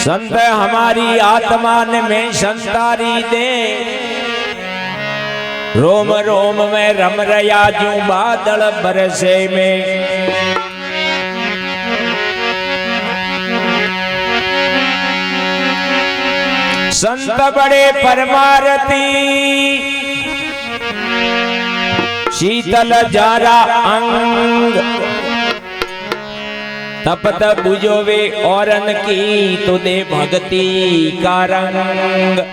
संत हमारी आत्मा ने में संतारी दे, रोम रोम में रम रया जू बादल बरसे में। संत बड़े परमारती शीतल जारा अंग, तपत बुझोवे औरन की तो दे भक्ति का रंग।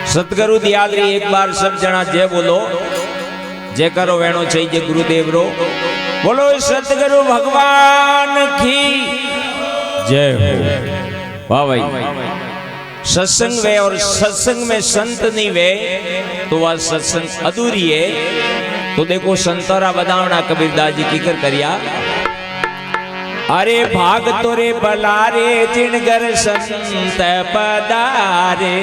सतगुरु दयाद्री एक बार सब जना जय बोलो, जय करो वेणो चाहिए गुरुदेव रो। बोलो सतगुरु भगवान की जय हो। वाह भाई, सत्संग वे और सत्संग में संत नहीं वे तो वह सत्संग अधूरी है। तो देखो संतोरा बदावना कबीरदास जी की कर करिया। अरे भाग तोरे बलारे जिनगर संत पदारे,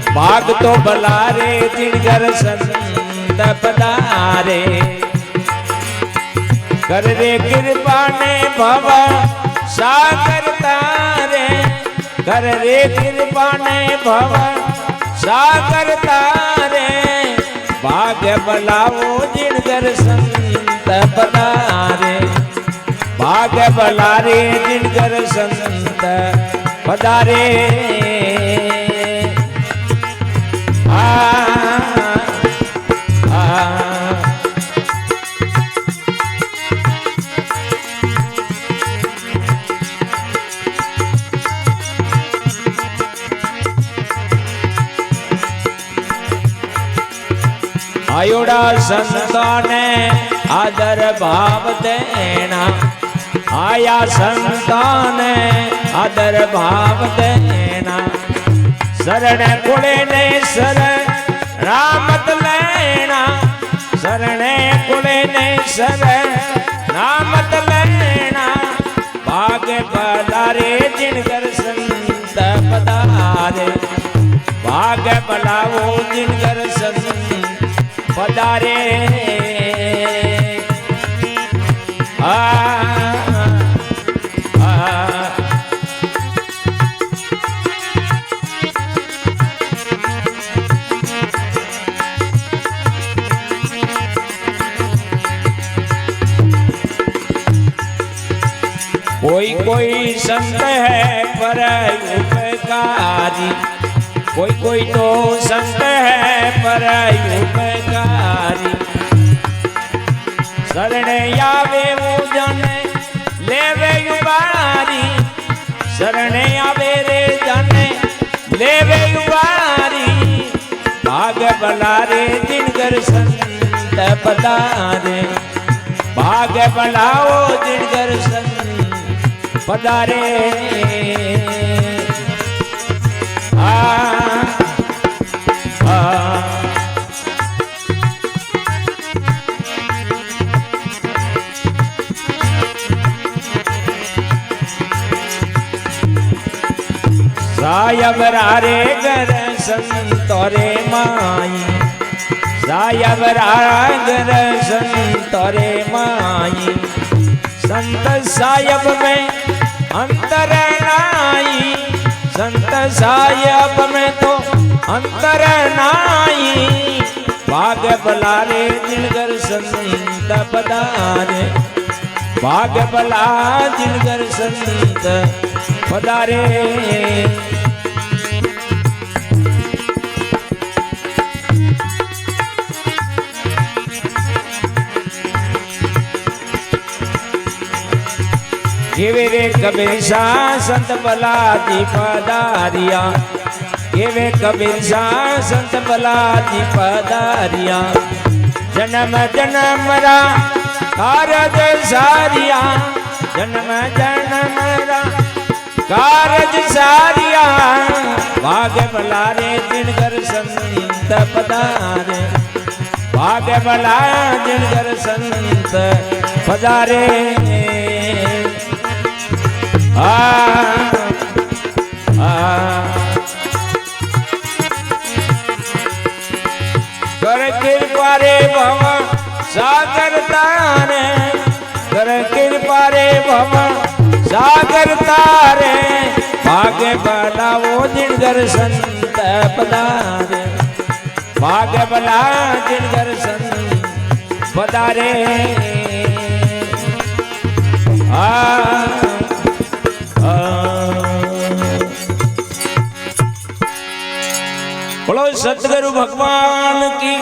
भाग तो बलारे जिनगर संत पधारे। कर रे कृपा ने भव सागर तारे, कर रे कृपा ने भव सागर तारे। भाग्य बलाओ जिनगर संत पधारे, भाग्य बलारे जिनगर संत पधारे। आयोड़ा संतान आदर भाव देना, आया संतान आदर भाव देना। शरण कुले ने शरण रामत लेना, शरण कुले ने शरण रामत लेना। भाग्य बलारे जिनगर संत पधारे, भाग्य बलाओ जिनगर संत पधारे। कोई कोई संत है पर उपकारी, कोई कोई तो संत है पर उपकारी। शरण आवे वो जन लेवे उबारी, शरण आवे रे जन लेवे उबारी। भाग बलारे जिनगर संत पधारे, भाग बलाओ जिनगर संत पधारे। सायब रे घर संतोरे माई, सायब घर संतोरे माई। संत सायब में अंतर नाई, संत सायब में तो अंतर नाई। भाग बलारे जिनगर संत पधारे, भाग बला जिनगर संत पधारे। केवे रे कबीर शाह संत बलाजी पधारिया, केवे कबीर शाह संत बलाजी पधारिया। जन्म जन्म रा कारज सारिया, जन्म जन्म रा कारज सारिया। भाग्य भला रे जिन घर संत पधारे भाग्य भला जिन घर संत पधारे कर कृपा रे भवा सागर तारे कर कृपा रे भवा सागर तारे भाग्य भला वो जिन घर संत पधारे भाग्य भला जिन घर संत पधारे बोलो सतगुरु भगवान की